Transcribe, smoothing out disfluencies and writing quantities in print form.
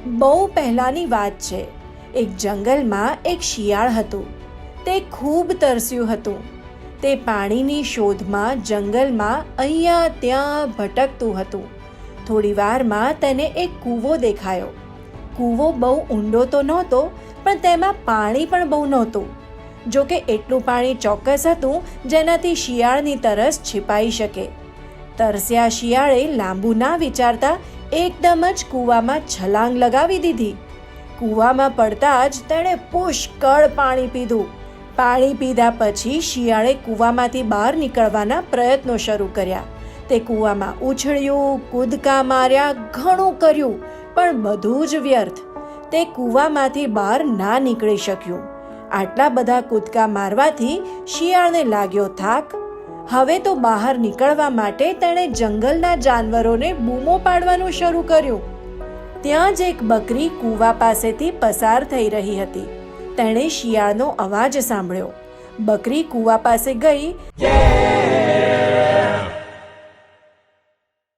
બહુ પહેલાંની વાત છે. એક જંગલમાં એક શિયાળ હતું. તે ખૂબ તરસ્યું હતું. તે પાણીની શોધમાં જંગલમાં અહીંયા ત્યાં ભટકતું હતું. થોડી વારમાં તેને એક કૂવો દેખાયો. કૂવો બહુ ઊંડો તો નહોતો, પણ તેમાં પાણી પણ બહુ નહોતું. જોકે એટલું પાણી ચોક્કસ હતું જેનાથી શિયાળની તરસ छिપાઈ શકે. તરસ્યા શિયાળે લાંબુ ના વિચારતા એકદમ જ કૂવામાં છલાંગ લગાવી દીધી. કૂવામાં પડતા જ તેણે પુષ્કળ પાણી પીધું. પાણી પીધા પછી શિયાળે કૂવામાંથી બહાર નીકળવાના પ્રયત્નો શરૂ કર્યા. તે કૂવામાં ઉછળ્યું, કૂદકા માર્યા, ઘણું કર્યું, પણ બધું જ વ્યર્થ. તે કૂવામાંથી બહાર ના નીકળી શક્યું. આટલા બધા કૂદકા મારવાથી શિયાળને લાગ્યો થાક. હવે તો બહાર નીકળવા માટે તેણે જંગલના જાનવરોને બૂમો પાડવાનું શરૂ કર્યું. ત્યાં જ એક બકરી કૂવા પાસેથી પસાર થઈ રહી હતી. તેણે શિયાળનો અવાજ સાંભળ્યો. બકરી કૂવા પાસે ગઈ